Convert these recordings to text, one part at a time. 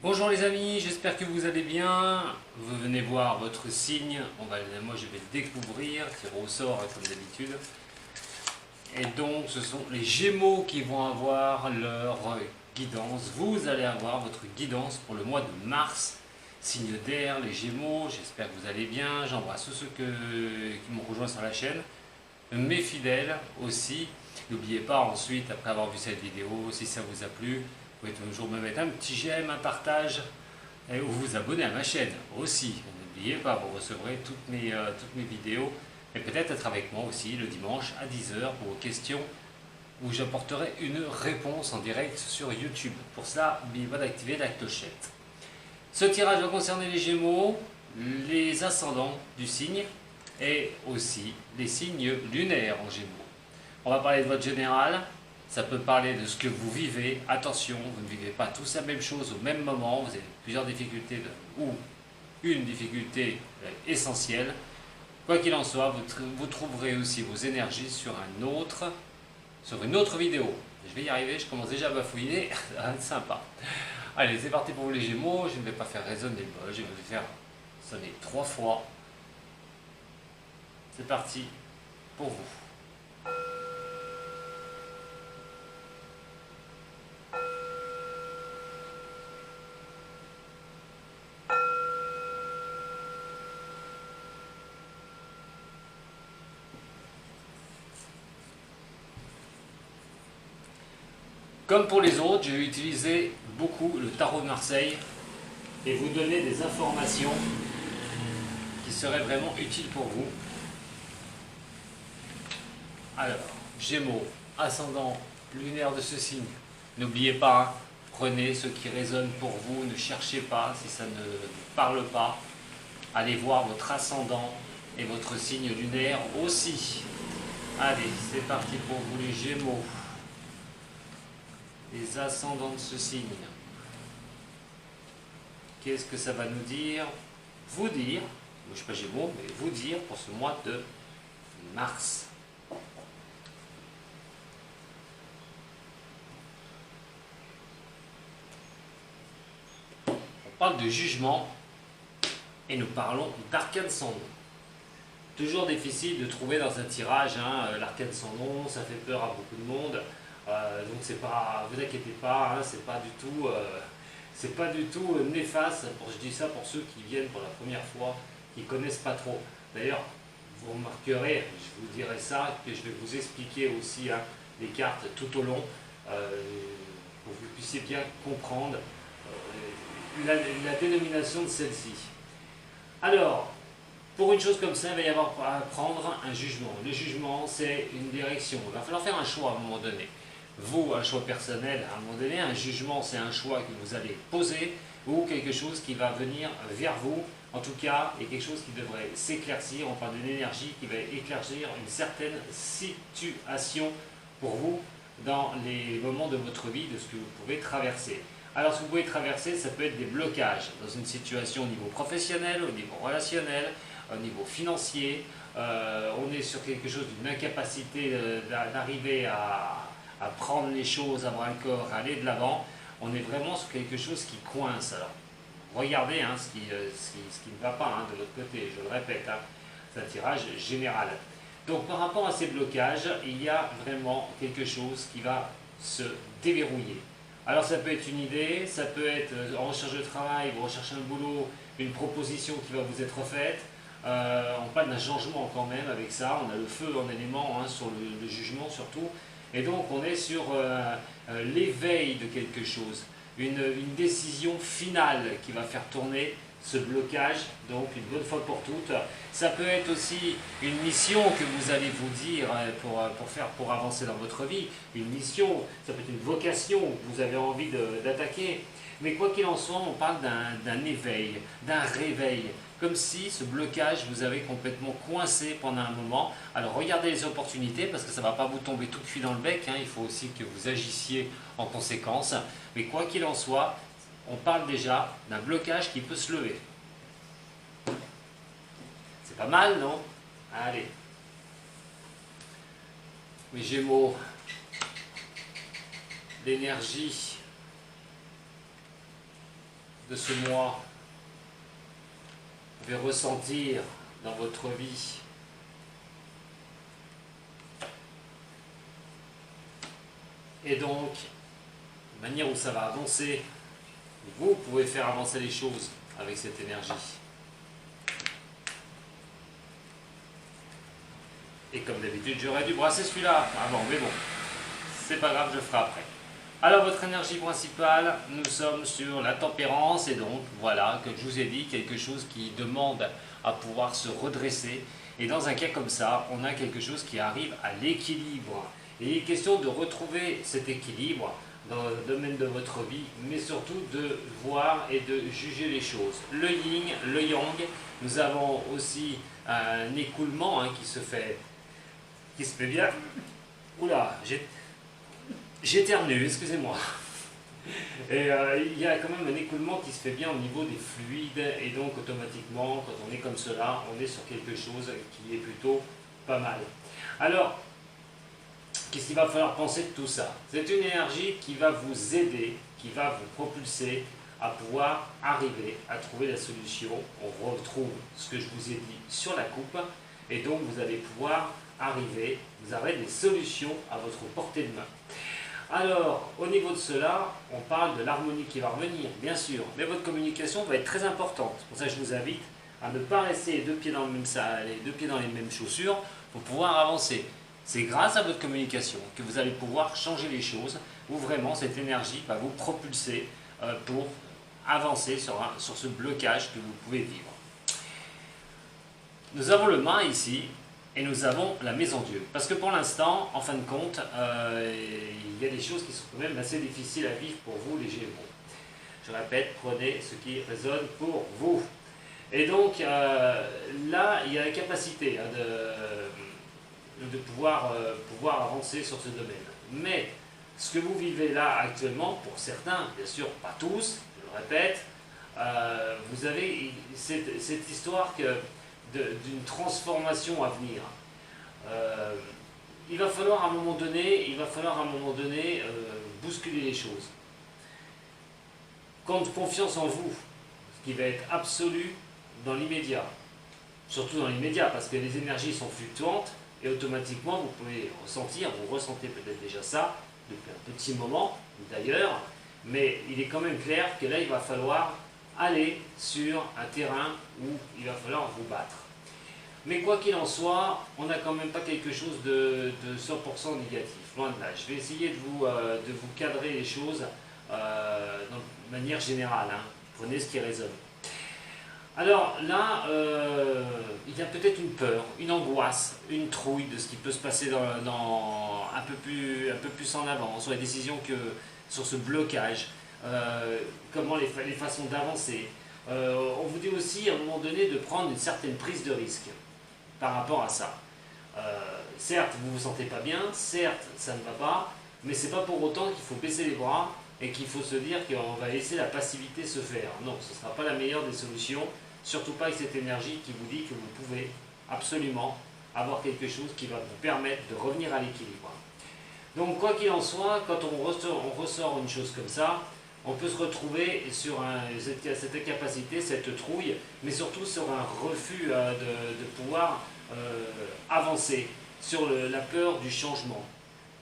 Bonjour les amis, j'espère que vous allez bien. Vous venez voir votre signe. Moi je vais le découvrir, tirer au sort comme d'habitude. Et donc ce sont les Gémeaux qui vont avoir leur guidance. Vous allez avoir votre guidance pour le mois de mars. Signe d'air, les Gémeaux, j'espère que vous allez bien. J'embrasse tous ceux qui m'ont rejoint sur la chaîne. Mes fidèles aussi. N'oubliez pas ensuite, après avoir vu cette vidéo, si ça vous a plu, vous pouvez toujours me mettre un petit j'aime, un partage, ou vous abonner à ma chaîne aussi. N'oubliez pas, vous recevrez toutes mes vidéos, et peut-être être avec moi aussi le dimanche à 10 h pour vos questions, où j'apporterai une réponse en direct sur YouTube. Pour cela, n'oubliez pas d'activer la clochette. Ce tirage va concerner les Gémeaux, les ascendants du signe, et aussi les signes lunaires en Gémeaux. On va parler de votre général, ça peut parler de ce que vous vivez. Attention, vous ne vivez pas tous la même chose au même moment, vous avez plusieurs difficultés ou une difficulté essentielle. Quoi qu'il en soit, vous trouverez aussi vos énergies sur une autre vidéo. Je vais y arriver, je commence déjà à bafouiller, ça va être sympa. Allez, c'est parti pour vous les Gémeaux, je ne vais pas faire résonner le bol, je vais faire sonner 3 fois. C'est parti pour vous. Comme pour les autres, je vais utiliser beaucoup le tarot de Marseille et vous donner des informations qui seraient vraiment utiles pour vous. Alors, Gémeaux, ascendant lunaire de ce signe. N'oubliez pas, hein, prenez ce qui résonne pour vous, ne cherchez pas si ça ne parle pas. Allez voir votre ascendant et votre signe lunaire aussi. Allez, c'est parti pour vous les Gémeaux. Les ascendants de ce signe. Qu'est-ce que ça va nous dire? Vous dire, je ne suis pas Gémeaux, mais vous dire pour ce mois de mars. On parle de jugement et nous parlons d'arcane sans nom. Toujours difficile de trouver dans un tirage l'arcane sans nom, ça fait peur à beaucoup de monde. Donc c'est pas, vous inquiétez pas, hein, c'est pas du tout néfaste. Je dis ça pour ceux qui viennent pour la première fois, qui connaissent pas trop. D'ailleurs, vous remarquerez, je vous dirai ça, que je vais vous expliquer aussi les cartes tout au long, pour que vous puissiez bien comprendre la dénomination de celle-ci. Alors, pour une chose comme ça, il va y avoir à prendre un jugement. Le jugement, c'est une direction. Il va falloir faire un choix à un moment donné. Vous, un choix personnel à un moment donné, un jugement, c'est un choix que vous allez poser ou quelque chose qui va venir vers vous. En tout cas, il y a quelque chose qui devrait s'éclaircir. On parle d'une énergie qui va éclaircir une certaine situation pour vous dans les moments de votre vie, de ce que vous pouvez traverser. Alors, ce que vous pouvez traverser, ça peut être des blocages dans une situation au niveau professionnel, au niveau relationnel, au niveau financier. On est sur quelque chose d'une incapacité d'arriver à prendre les choses à bras le corps, à aller de l'avant. On est vraiment sur quelque chose qui coince. Alors, regardez ce qui ne va pas de l'autre côté, je le répète, c'est un tirage général. Donc par rapport à ces blocages, il y a vraiment quelque chose qui va se déverrouiller. Alors ça peut être une idée, ça peut être en recherche de travail, vous recherchez un boulot, une proposition qui va vous être faite. On parle d'un changement quand même avec ça, on a le feu en élément sur le jugement surtout. Et donc on est sur l'éveil de quelque chose, une décision finale qui va faire tourner ce blocage, donc une bonne fois pour toutes. Ça peut être aussi une mission que vous allez vous dire pour avancer dans votre vie. Une mission, ça peut être une vocation que vous avez envie d'attaquer. Mais quoi qu'il en soit, on parle d'un éveil, d'un réveil. Comme si ce blocage vous avait complètement coincé pendant un moment. Alors regardez les opportunités parce que ça ne va pas vous tomber tout cuit dans le bec. Il faut aussi que vous agissiez en conséquence. Mais quoi qu'il en soit, on parle déjà d'un blocage qui peut se lever. C'est pas mal, non? Allez. Mes Gémeaux, l'énergie de ce mois vous pouvez ressentir dans votre vie. Et donc, la manière où ça va avancer, vous pouvez faire avancer les choses avec cette énergie. Et comme d'habitude, j'aurais dû brasser celui-là avant, mais bon, c'est pas grave, je ferai après. Alors, votre énergie principale, nous sommes sur la tempérance, et donc, voilà, comme je vous ai dit, quelque chose qui demande à pouvoir se redresser. Et dans un cas comme ça, on a quelque chose qui arrive à l'équilibre. Et il est question de retrouver cet équilibre dans le domaine de votre vie, mais surtout de voir et de juger les choses. Le yin, le yang, nous avons aussi un écoulement qui se fait bien. Oula, j'éternue, excusez-moi. Et il y a quand même un écoulement qui se fait bien au niveau des fluides, et donc automatiquement, quand on est comme cela, on est sur quelque chose qui est plutôt pas mal. Alors, qu'est-ce qu'il va falloir penser de tout ça? C'est une énergie qui va vous aider, qui va vous propulser à pouvoir arriver à trouver la solution. On retrouve ce que je vous ai dit sur la coupe, et donc vous allez pouvoir arriver, vous aurez des solutions à votre portée de main. Alors, au niveau de cela, on parle de l'harmonie qui va revenir, bien sûr, mais votre communication va être très importante. C'est pour ça que je vous invite à ne pas rester les deux pieds dans les mêmes chaussures pour pouvoir avancer. C'est grâce à votre communication que vous allez pouvoir changer les choses, où vraiment cette énergie va vous propulser pour avancer sur ce blocage que vous pouvez vivre. Nous avons le mât ici, et nous avons la maison Dieu. Parce que pour l'instant, en fin de compte, il y a des choses qui sont quand même assez difficiles à vivre pour vous, les Gémeaux. Je répète, prenez ce qui résonne pour vous. Et donc, là, il y a la capacité de pouvoir avancer sur ce domaine. Mais, ce que vous vivez là actuellement, pour certains, bien sûr, pas tous, je le répète, vous avez cette histoire d'une transformation à venir. Il va falloir à un moment donné, bousculer les choses. Confiance en vous, ce qui va être absolu dans l'immédiat. Surtout dans l'immédiat, parce que les énergies sont fluctuantes, et automatiquement vous pouvez ressentir, vous ressentez peut-être déjà ça depuis un petit moment d'ailleurs, mais il est quand même clair que là il va falloir aller sur un terrain où il va falloir vous battre. Mais quoi qu'il en soit, on n'a quand même pas quelque chose de 100% négatif, loin de là. Je vais essayer de vous cadrer les choses de manière générale, Prenez ce qui résonne. Alors là, il y a peut-être une peur, une angoisse, une trouille de ce qui peut se passer un peu plus en avant, sur les décisions sur ce blocage, comment les façons d'avancer. On vous dit aussi à un moment donné de prendre une certaine prise de risque par rapport à ça. Certes, vous ne vous sentez pas bien, certes, ça ne va pas, mais ce n'est pas pour autant qu'il faut baisser les bras et qu'il faut se dire qu'on va laisser la passivité se faire. Non, ce ne sera pas la meilleure des solutions, surtout pas avec cette énergie qui vous dit que vous pouvez absolument avoir quelque chose qui va vous permettre de revenir à l'équilibre. Donc quoi qu'il en soit, quand on ressort une chose comme ça, on peut se retrouver sur cette incapacité, cette trouille, mais surtout sur un refus de pouvoir avancer, sur la peur du changement.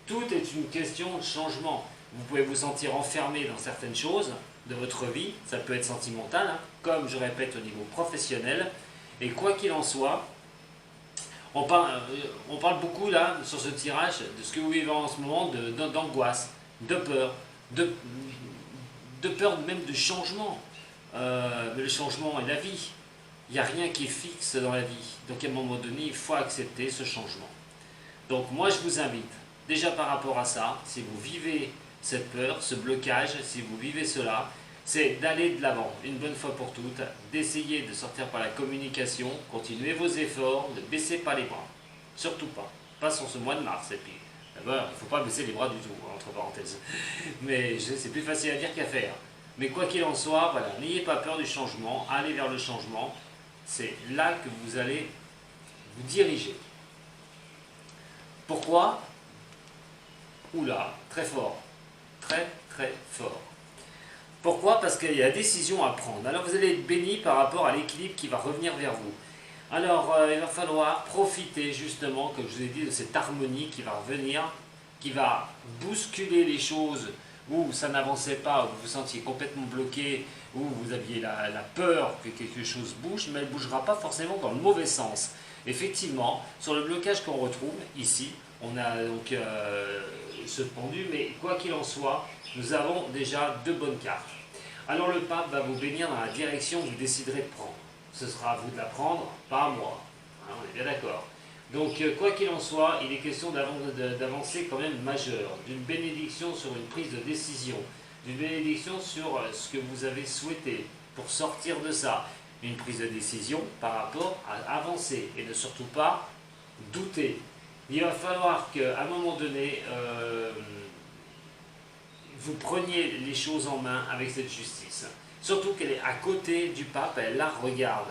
Tout est une question de changement. Vous pouvez vous sentir enfermé dans certaines choses de votre vie, ça peut être sentimental, comme je répète au niveau professionnel, et quoi qu'il en soit, on parle beaucoup là, sur ce tirage, de ce que vous vivez en ce moment, d'angoisse, de peur, de peur même de changement. Mais le changement est la vie. Il n'y a rien qui est fixe dans la vie. Donc à un moment donné, il faut accepter ce changement. Donc moi je vous invite, déjà par rapport à ça, si vous vivez cette peur, ce blocage, si vous vivez cela, c'est d'aller de l'avant, une bonne fois pour toutes, d'essayer de sortir par la communication, continuez vos efforts, ne baissez pas les bras. Surtout pas. Pas sur ce mois de mars. Et puis, d'abord, il ne faut pas baisser les bras du tout, entre parenthèses. Mais c'est plus facile à dire qu'à faire. Mais quoi qu'il en soit, voilà, n'ayez pas peur du changement, allez vers le changement. C'est là que vous allez vous diriger. Pourquoi? Oula, très fort. Très très fort. Pourquoi? Parce qu'il y a décision à prendre. Alors vous allez être béni par rapport à l'équilibre qui va revenir vers vous. Alors il va falloir profiter justement, comme je vous ai dit, de cette harmonie qui va revenir, qui va bousculer les choses où ça n'avançait pas, où vous vous sentiez complètement bloqué, où vous aviez la peur que quelque chose bouge, mais elle ne bougera pas forcément dans le mauvais sens. Effectivement, sur le blocage qu'on retrouve ici, on a donc ce pendu, mais quoi qu'il en soit, nous avons déjà deux bonnes cartes. Alors le pape va vous bénir dans la direction que vous déciderez de prendre. Ce sera à vous de la prendre, pas à moi. Hein, on est bien d'accord. Donc quoi qu'il en soit, il est question d'avancer quand même majeur, d'une bénédiction sur une prise de décision, d'une bénédiction sur ce que vous avez souhaité pour sortir de ça. Une prise de décision par rapport à avancer et ne surtout pas douter. Il va falloir qu'à un moment donné, vous preniez les choses en main avec cette justice. Surtout qu'elle est à côté du pape, elle la regarde.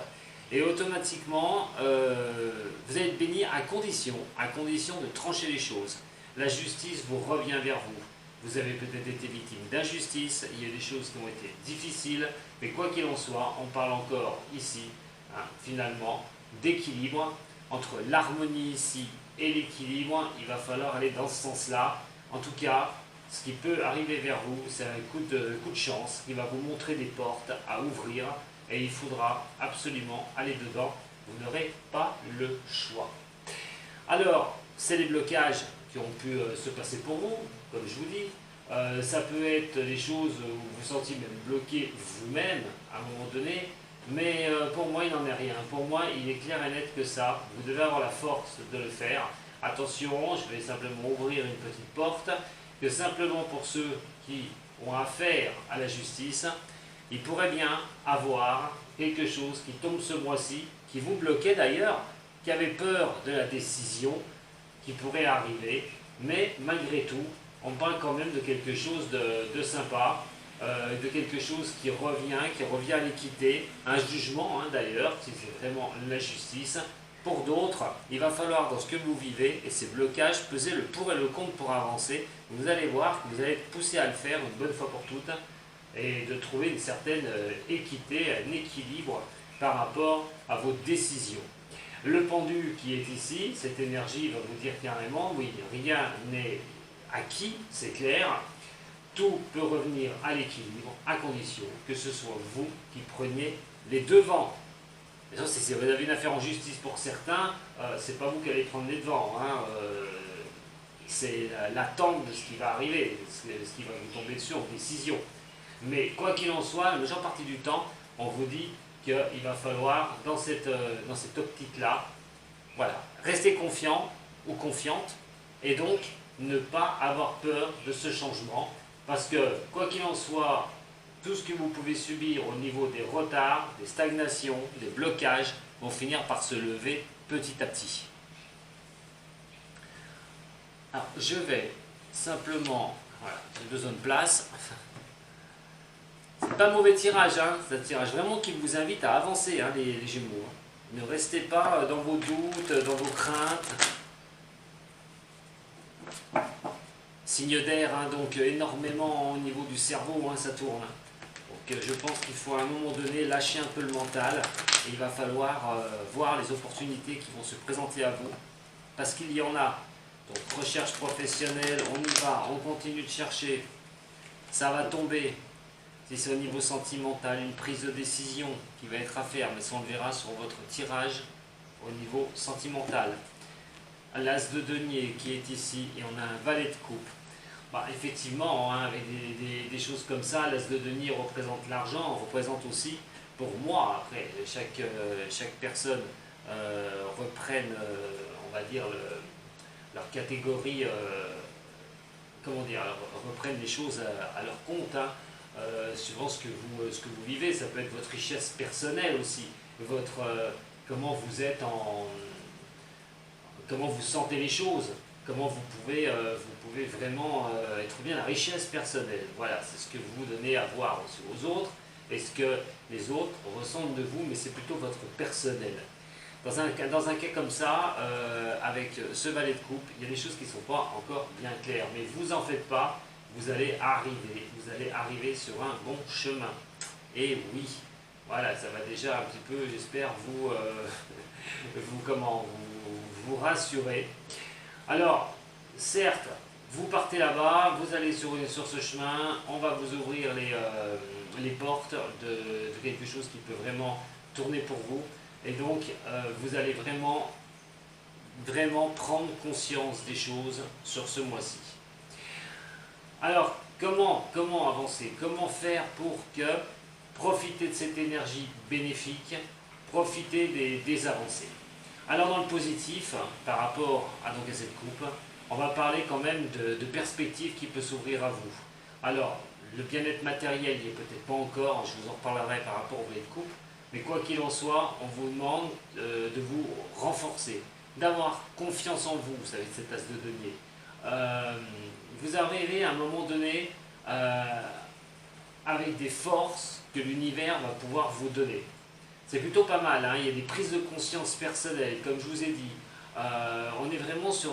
Et automatiquement, vous allez être béni à condition de trancher les choses. La justice vous revient vers vous. Vous avez peut-être été victime d'injustice, il y a des choses qui ont été difficiles, mais quoi qu'il en soit, on parle encore ici, hein, finalement, d'équilibre entre l'harmonie ici et l'équilibre. Il va falloir aller dans ce sens-là. En tout cas, ce qui peut arriver vers vous, c'est un coup de chance qui va vous montrer des portes à ouvrir et il faudra absolument aller dedans. Vous n'aurez pas le choix. Alors, c'est les blocages qui ont pu se passer pour vous, comme je vous dis. Ça peut être des choses où vous vous sentiez même bloqué vous-même à un moment donné, mais pour moi, il n'en est rien. Pour moi, il est clair et net que ça, vous devez avoir la force de le faire. Attention, je vais simplement ouvrir une petite porte, que simplement pour ceux qui ont affaire à la justice, il pourrait bien avoir quelque chose qui tombe ce mois-ci, qui vous bloquait d'ailleurs, qui avait peur de la décision qui pourrait arriver, mais malgré tout, on parle quand même de quelque chose de sympa, de quelque chose qui revient à l'équité, un jugement d'ailleurs, si c'est vraiment la justice. Pour d'autres, il va falloir dans ce que vous vivez et ces blocages peser le pour et le contre pour avancer. Vous allez voir que vous allez être poussé à le faire une bonne fois pour toutes et de trouver une certaine équité, un équilibre par rapport à vos décisions. Le pendu qui est ici, cette énergie va vous dire carrément, oui, rien n'est acquis, c'est clair, tout peut revenir à l'équilibre à condition que ce soit vous qui preniez les devants. Si vous avez une affaire en justice pour certains, c'est pas vous qui allez prendre les devants. Hein, c'est l'attente de ce qui va arriver, ce qui va vous tomber dessus en décision. Mais quoi qu'il en soit, la majeure partie du temps, on vous dit qu'il va falloir, dans cette optique-là, voilà, rester confiant ou confiante, et donc ne pas avoir peur de ce changement, parce que quoi qu'il en soit, tout ce que vous pouvez subir au niveau des retards, des stagnations, des blocages, vont finir par se lever petit à petit. Alors, je vais simplement, voilà, j'ai besoin de place. C'est pas un mauvais tirage, hein, c'est un tirage vraiment qui vous invite à avancer, hein, les Gémeaux. Ne restez pas dans vos doutes, dans vos craintes. Signe d'air, hein, donc énormément au niveau du cerveau, hein, ça tourne. Donc je pense qu'il faut à un moment donné lâcher un peu le mental et il va falloir voir les opportunités qui vont se présenter à vous, parce qu'il y en a. Donc recherche professionnelle, on y va, on continue de chercher, ça va tomber. Si c'est au niveau sentimental, une prise de décision qui va être à faire, mais ça on le verra sur votre tirage au niveau sentimental. L'as de denier qui est ici et on a un valet de coupe. Bah, effectivement, hein, avec des choses comme ça, l'as de denier représente l'argent, représente aussi, pour moi, après, chaque personne reprenne, on va dire, leur catégorie, comment dire, reprennent les choses à leur compte, hein, suivant ce que vous vivez. Ça peut être votre richesse personnelle aussi, comment vous êtes comment vous sentez les choses, comment vous pouvez vraiment être bien, la richesse personnelle. Voilà, c'est ce que vous donnez à voir aussi aux autres, et ce que les autres ressentent de vous, mais c'est plutôt votre personnel. Dans un cas comme ça, avec ce valet de coupe, il y a des choses qui ne sont pas encore bien claires, mais vous en faites pas, vous allez arriver sur un bon chemin. Et oui, voilà, ça va déjà un petit peu, j'espère, vous rassurer. Alors, certes, vous partez là-bas, vous allez sur ce chemin, on va vous ouvrir les portes de quelque chose qui peut vraiment tourner pour vous. Et donc, vous allez vraiment prendre conscience des choses sur ce mois-ci. Alors, comment avancer? Comment faire pour profiter de cette énergie bénéfique, profiter des avancées? Alors, dans le positif, par rapport à cette coupe, on va parler quand même de perspectives qui peuvent s'ouvrir à vous. Alors, le bien-être matériel, il n'y est peut-être pas encore, je vous en reparlerai par rapport au volet de coupe, mais quoi qu'il en soit, on vous demande de vous renforcer, d'avoir confiance en vous, vous savez, cette tasse de denier. Vous arrivez à un moment donné avec des forces que l'univers va pouvoir vous donner. C'est plutôt pas mal, hein. Il y a des prises de conscience personnelles, comme je vous ai dit. On est vraiment sur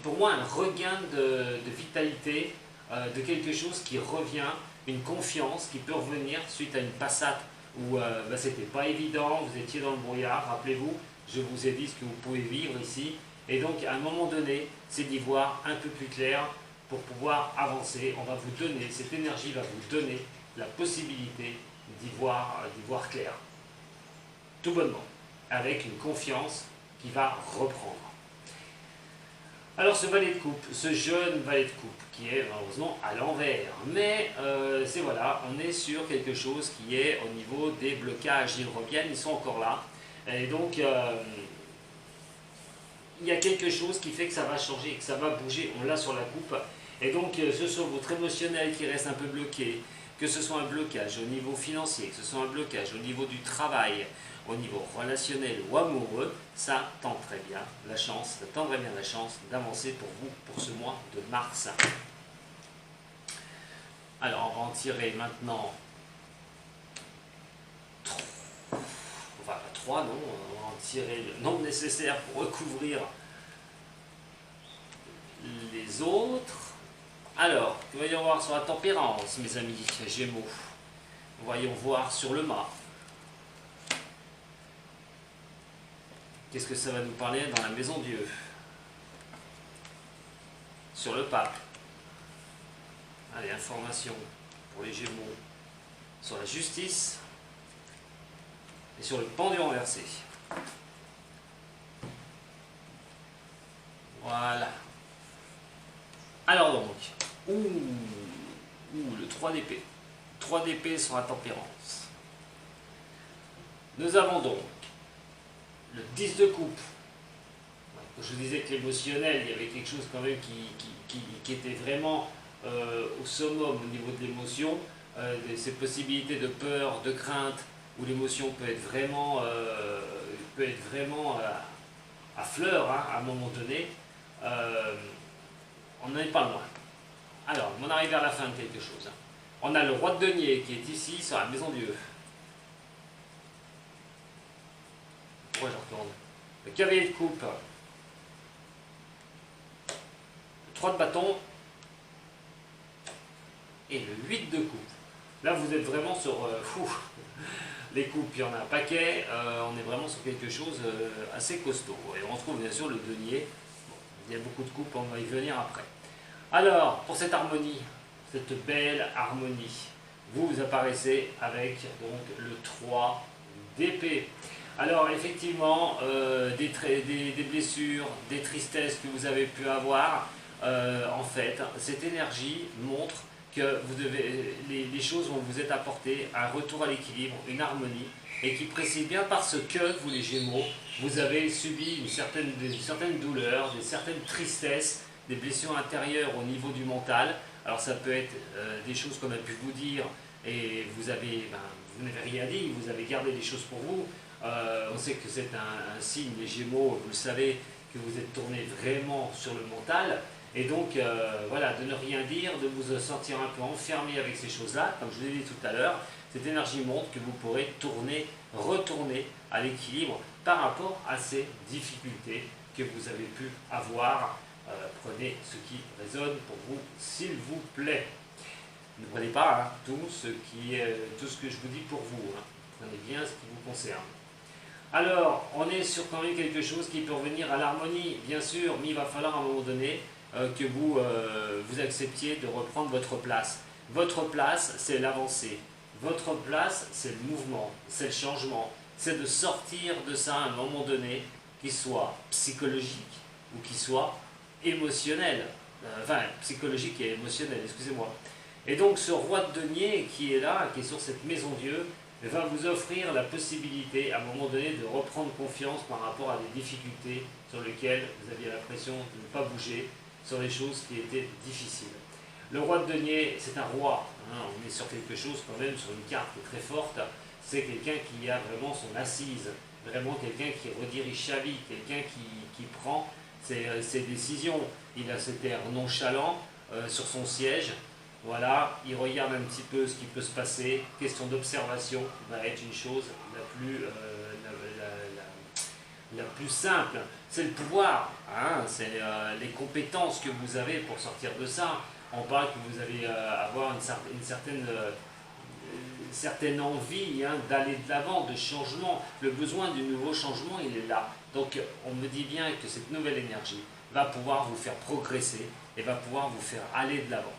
pour moi, un regain de vitalité, de quelque chose qui revient, une confiance qui peut revenir suite à une passade où c'était pas évident, vous étiez dans le brouillard, rappelez-vous, je vous ai dit ce que vous pouvez vivre ici. Et donc, à un moment donné, c'est d'y voir un peu plus clair pour pouvoir avancer. On va vous donner, cette énergie va vous donner la possibilité d'y voir clair. Tout bonnement, avec une confiance qui va reprendre. Alors ce valet de coupe, ce jeune valet de coupe, qui est malheureusement à l'envers, mais c'est voilà, on est sur quelque chose qui est au niveau des blocages, ils reviennent, ils sont encore là, et donc il y a quelque chose qui fait que ça va changer, que ça va bouger, on l'a sur la coupe, et donc ce soit votre émotionnel qui reste un peu bloqué, que ce soit un blocage au niveau financier, que ce soit un blocage au niveau du travail, au niveau relationnel ou amoureux, ça tendrait bien la chance d'avancer pour vous pour ce mois de mars. Alors on va en tirer maintenant 3, non, on va en tirer le nombre nécessaire pour recouvrir les autres. Alors, voyons voir sur la tempérance, mes amis Gémeaux. Voyons voir sur le mât. Qu'est-ce que ça va nous parler dans la maison Dieu? Sur le pape. Allez, information pour les Gémeaux. Sur la justice. Et sur le pendu renversé. Voilà. Alors donc, le 3 d'épée. 3 d'épée sur la tempérance. Nous avons donc le 10 de coupe. Je vous disais que l'émotionnel, il y avait quelque chose quand même qui était vraiment au summum au niveau de l'émotion. Ces possibilités de peur, de crainte, où l'émotion peut être vraiment, à fleur, hein, à un moment donné. On n'en est pas loin. Alors, on arrive vers la fin de quelque chose. On a le roi de denier qui est ici sur la maison Dieu. Pourquoi je retourne? Le cavalier de coupe. Le 3 de bâton. Et le 8 de coupe. Là, vous êtes vraiment sur... les coupes, il y en a un paquet. On est vraiment sur quelque chose assez costaud. Et on retrouve bien sûr le denier. Bon, il y a beaucoup de coupes, on va y venir après. Alors, pour cette harmonie, cette belle harmonie, vous apparaissez avec donc le 3 d'épée. Alors effectivement, des blessures, des tristesses que vous avez pu avoir, en fait, cette énergie montre que les choses vont vous être apportées, un retour à l'équilibre, une harmonie, et qui précise bien parce que vous les Gémeaux, vous avez subi des certaines douleurs, certaines tristesses, des blessures intérieures au niveau du mental. Alors ça peut être des choses qu'on a pu vous dire, et vous n'avez rien dit, vous avez gardé des choses pour vous. On sait que c'est un signe, les Gémeaux, vous le savez, que vous êtes tourné vraiment sur le mental. Et donc, voilà, de ne rien dire, de vous sentir un peu enfermé avec ces choses-là, comme je vous l'ai dit tout à l'heure, cette énergie montre que vous pourrez retourner à l'équilibre par rapport à ces difficultés que vous avez pu avoir Prenez ce qui résonne pour vous, s'il vous plaît. Ne prenez pas tout ce que je vous dis pour vous. Prenez bien ce qui vous concerne. Alors, on est sur quand même quelque chose qui peut revenir à l'harmonie, bien sûr, mais il va falloir à un moment donné que vous acceptiez de reprendre votre place. Votre place, c'est l'avancée. Votre place, c'est le mouvement, c'est le changement. C'est de sortir de ça à un moment donné, qui soit psychologique ou qui soit émotionnel. Enfin, psychologique et émotionnel, excusez-moi. Et donc ce roi de denier qui est là, qui est sur cette maison Dieu, va vous offrir la possibilité à un moment donné de reprendre confiance par rapport à des difficultés sur lesquelles vous aviez l'impression de ne pas bouger, sur les choses qui étaient difficiles. Le roi de denier, c'est un roi, on est sur quelque chose quand même, sur une carte qui est très forte, c'est quelqu'un qui a vraiment son assise, vraiment quelqu'un qui redirige sa vie, quelqu'un qui prend ses décisions. Il a cet air nonchalant sur son siège. Voilà, il regarde un petit peu ce qui peut se passer. Question d'observation va être une chose la plus simple. C'est le pouvoir, c'est les compétences que vous avez pour sortir de ça. On parle que vous allez avoir une certaine envie d'aller de l'avant, de changement. Le besoin du nouveau changement, il est là. Donc on me dit bien que cette nouvelle énergie va pouvoir vous faire progresser et va pouvoir vous faire aller de l'avant.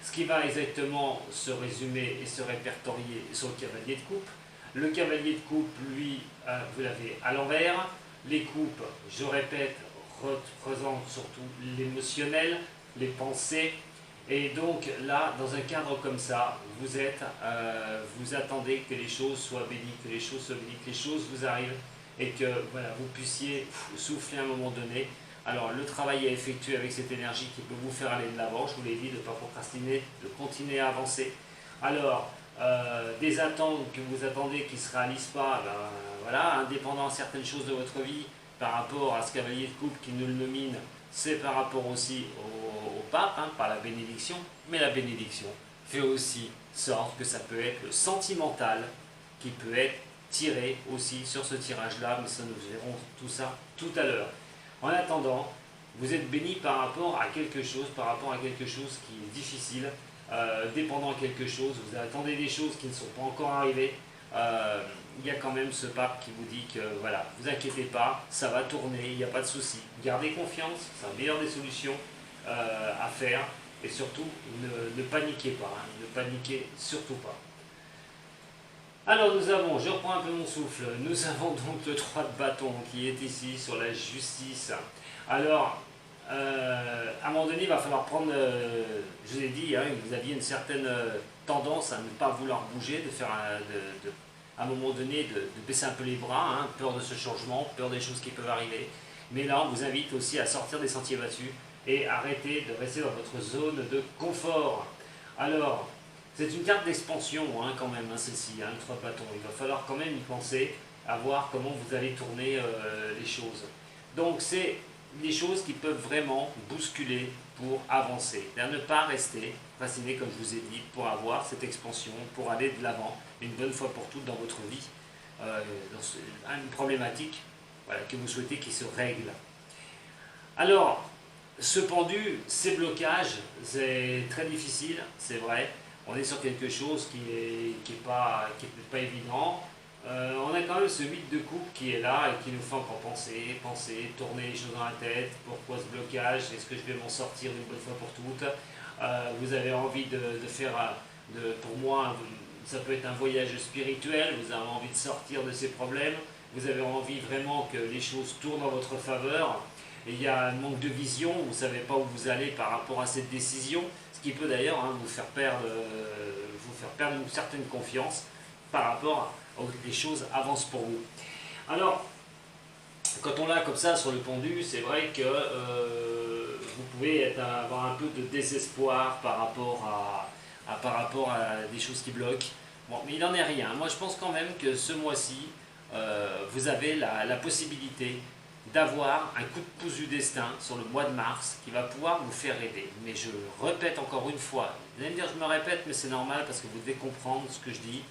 Ce qui va exactement se résumer et se répertorier sur le cavalier de coupe. Le cavalier de coupe, lui, vous l'avez à l'envers. Les coupes, je répète, représentent surtout l'émotionnel, les pensées. Et donc là, dans un cadre comme ça, vous attendez que les choses soient bénies, que les choses vous arrivent et que voilà, vous puissiez souffler à un moment donné. Alors le travail à effectuer avec cette énergie qui peut vous faire aller de l'avant, je vous l'ai dit, de ne pas procrastiner, de continuer à avancer. Alors, des attentes que vous attendez qui ne se réalisent pas, voilà, indépendant de certaines choses de votre vie, par rapport à ce cavalier de coupe qui nous le nomine, c'est par rapport aussi au pape, par la bénédiction, mais la bénédiction fait aussi sorte que ça peut être le sentimental qui peut être tiré aussi sur ce tirage-là, mais ça nous verrons tout ça tout à l'heure. En attendant, vous êtes béni par rapport à quelque chose qui est difficile, dépendant de quelque chose, vous attendez des choses qui ne sont pas encore arrivées. Il y a quand même ce pape qui vous dit que voilà, vous inquiétez pas, ça va tourner, il n'y a pas de souci. Gardez confiance, c'est la meilleure des solutions à faire. Et surtout, ne paniquez pas, ne paniquez surtout pas. Alors nous avons, je reprends un peu mon souffle, nous avons donc le 3 de bâton qui est ici sur la justice. Alors, à un moment donné, il va falloir prendre, je vous ai dit, vous aviez une certaine tendance à ne pas vouloir bouger, de faire à un moment donné de baisser un peu les bras, peur de ce changement, peur des choses qui peuvent arriver. Mais là, on vous invite aussi à sortir des sentiers battus et arrêter de rester dans votre zone de confort. Alors, c'est une carte d'expansion quand même, celle-ci, le 3 de bâton. Il va falloir quand même y penser, à voir comment vous allez tourner les choses. Donc c'est des choses qui peuvent vraiment bousculer pour avancer. Et à ne pas rester fasciné, comme je vous ai dit, pour avoir cette expansion, pour aller de l'avant, une bonne fois pour toutes dans votre vie, dans une problématique que vous souhaitez qui se règle. Alors, ce pendu, ces blocages, c'est très difficile, c'est vrai. On est sur quelque chose qui est pas évident. On a quand même ce 8 de coupe qui est là et qui nous fait encore penser, tourner les choses dans la tête. Pourquoi ce blocage? Est-ce que je vais m'en sortir une bonne fois pour toutes? Vous avez envie de faire, pour moi, ça peut être un voyage spirituel. Vous avez envie de sortir de ces problèmes. Vous avez envie vraiment que les choses tournent en votre faveur. Et il y a un manque de vision, vous ne savez pas où vous allez par rapport à cette décision, ce qui peut d'ailleurs vous faire perdre une certaine confiance par rapport à que les choses avancent pour vous. Alors, quand on l'a comme ça sur le pendu, c'est vrai que vous pouvez avoir un peu de désespoir par rapport à des choses qui bloquent. Bon, mais il n'en est rien. Moi, je pense quand même que ce mois-ci, vous avez la possibilité d'avoir un coup de pouce du destin sur le mois de mars qui va pouvoir vous faire aider. Mais je répète encore une fois, vous allez me dire je me répète, mais c'est normal parce que vous devez comprendre ce que je dis.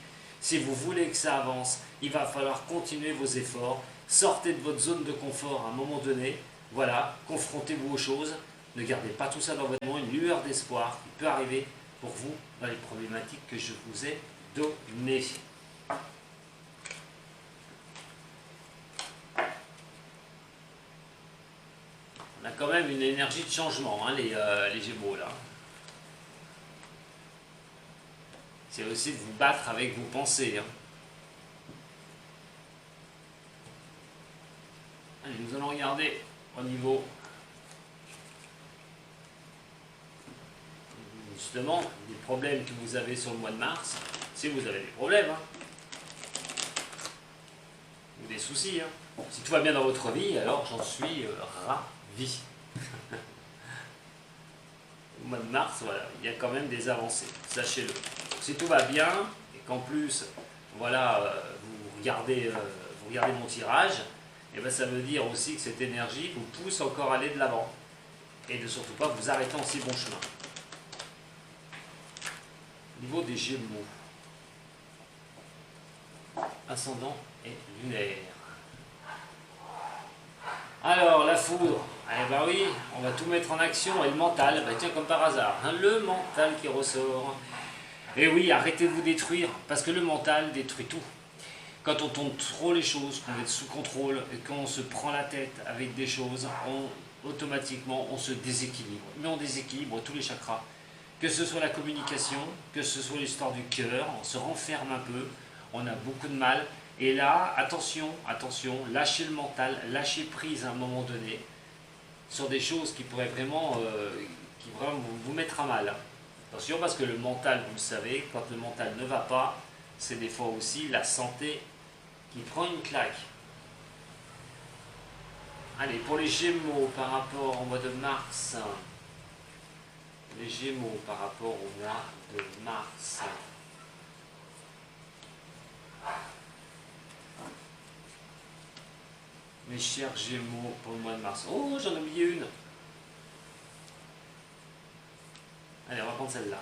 Si vous voulez que ça avance, il va falloir continuer vos efforts, sortez de votre zone de confort à un moment donné, Voilà, confrontez-vous aux choses, ne gardez pas tout ça dans votre monde, une lueur d'espoir qui peut arriver pour vous dans les problématiques que je vous ai données. On a quand même une énergie de changement, hein, les Gémeaux là. C'est aussi de vous battre avec vos pensées. Hein. Allez, nous allons regarder au niveau justement des problèmes que vous avez sur le mois de mars. Si vous avez des problèmes, hein, ou des soucis, hein. Si tout va bien dans votre vie, alors j'en suis ravi. Au mois de mars, voilà, il y a quand même des avancées, sachez-le. Si tout va bien, et qu'en plus, voilà, vous regardez mon tirage, et ben ça veut dire aussi que cette énergie vous pousse encore à aller de l'avant. Et de surtout pas vous arrêter en si bon chemin. Au niveau des Gémeaux, ascendant et lunaire. Alors, la foudre, eh ben oui, on va tout mettre en action, et le mental, ben tiens, comme par hasard, hein, le mental qui ressort. Et oui, arrêtez de vous détruire, parce que le mental détruit tout. Quand on tombe trop les choses, qu'on est sous contrôle, et qu'on se prend la tête avec des choses, automatiquement, on se déséquilibre. Mais on déséquilibre tous les chakras. Que ce soit la communication, que ce soit l'histoire du cœur, on se renferme un peu, on a beaucoup de mal. Et là, attention, attention, lâchez le mental, lâchez prise à un moment donné sur des choses qui pourraient vraiment, vous mettre à mal. Attention, parce que le mental, vous le savez, quand le mental ne va pas, c'est des fois aussi la santé qui prend une claque. Allez, pour les Gémeaux par rapport au mois de mars, les Gémeaux par rapport au mois de mars. Mes chers Gémeaux pour le mois de mars. Oh, j'en ai oublié une. Allez, on va prendre celle-là.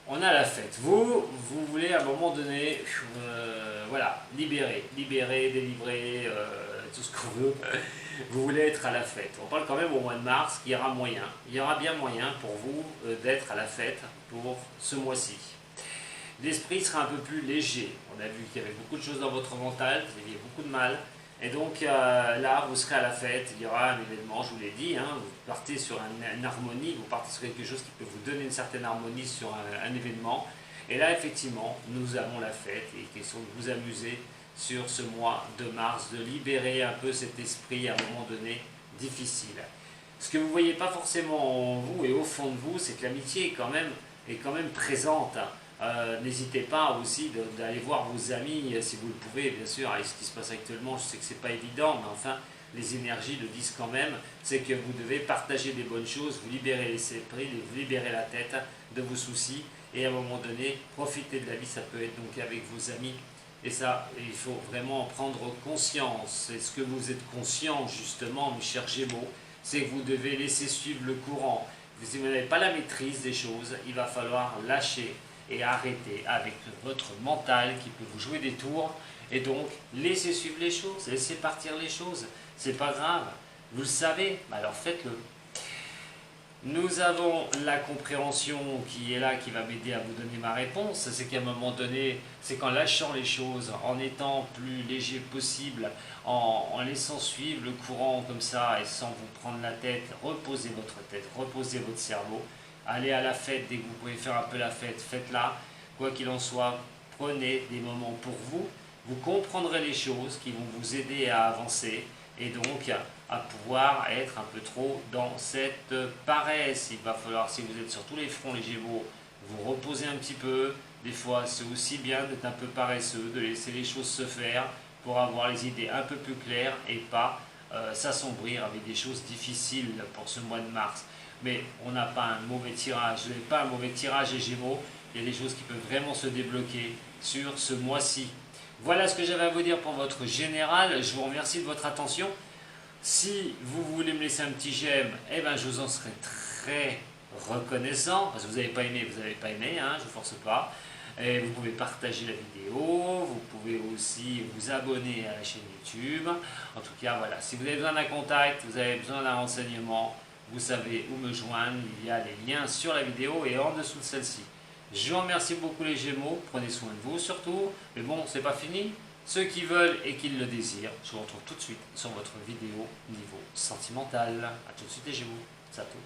On a la fête. Vous voulez à un moment donné, voilà, libérer, délivrer, tout ce qu'on veut. Vous voulez être à la fête. On parle quand même au mois de mars qu'il y aura moyen. Il y aura bien moyen pour vous d'être à la fête pour ce mois-ci. L'esprit sera un peu plus léger. On a vu qu'il y avait beaucoup de choses dans votre mental, vous aviez beaucoup de mal. Et donc là, vous serez à la fête, il y aura un événement, je vous l'ai dit, hein, vous partez sur une harmonie, vous partez sur quelque chose qui peut vous donner une certaine harmonie sur un événement. Et là, effectivement, nous avons la fête et question de vous amuser sur ce mois de mars, de libérer un peu cet esprit à un moment donné difficile. Ce que vous ne voyez pas forcément en vous et au fond de vous, c'est que l'amitié est quand même présente. N'hésitez pas aussi d'aller voir vos amis si vous le pouvez, bien sûr, avec ce qui se passe actuellement. Je sais que ce n'est pas évident, mais enfin, les énergies le disent quand même. C'est que vous devez partager des bonnes choses, vous libérer les esprits, vous libérer la tête de vos soucis, et à un moment donné, profiter de la vie. Ça peut être donc avec vos amis, et ça, il faut vraiment en prendre conscience. Est-ce que vous êtes conscient, justement, mes chers Gémeaux, c'est que vous devez laisser suivre le courant. Si vous n'avez pas la maîtrise des choses, il va falloir lâcher et arrêter avec votre mental qui peut vous jouer des tours, et donc laissez suivre les choses, laissez partir les choses, c'est pas grave, vous le savez, alors faites-le. Nous avons la compréhension qui est là, qui va m'aider à vous donner ma réponse, c'est qu'à un moment donné, c'est qu'en lâchant les choses, en étant plus léger possible, en laissant suivre le courant comme ça et sans vous prendre la tête, reposez votre tête, reposez votre cerveau. Allez à la fête, dès que vous pouvez faire un peu la fête, faites-la. Quoi qu'il en soit, prenez des moments pour vous. Vous comprendrez les choses qui vont vous aider à avancer et donc à pouvoir être un peu trop dans cette paresse. Il va falloir, si vous êtes sur tous les fronts, les Gémeaux, vous reposer un petit peu. Des fois, c'est aussi bien d'être un peu paresseux, de laisser les choses se faire pour avoir les idées un peu plus claires et pas s'assombrir avec des choses difficiles pour ce mois de mars. Mais on n'a pas un mauvais tirage, vous n'avez pas un mauvais tirage les Gémeaux, il y a des choses qui peuvent vraiment se débloquer sur ce mois-ci. Voilà ce que j'avais à vous dire pour votre général, je vous remercie de votre attention. Si vous voulez me laisser un petit j'aime, eh ben je vous en serai très reconnaissant, parce que vous n'avez pas aimé, vous n'avez pas aimé, hein, je ne vous force pas. Et vous pouvez partager la vidéo, vous pouvez aussi vous abonner à la chaîne YouTube. En tout cas, voilà, si vous avez besoin d'un contact, vous avez besoin d'un renseignement, vous savez où me joindre, il y a les liens sur la vidéo et en dessous de celle-ci. Je vous remercie beaucoup les Gémeaux, prenez soin de vous surtout, mais bon, c'est pas fini. Ceux qui veulent et qui le désirent, je vous retrouve tout de suite sur votre vidéo niveau sentimental. A tout de suite les Gémeaux, Sato.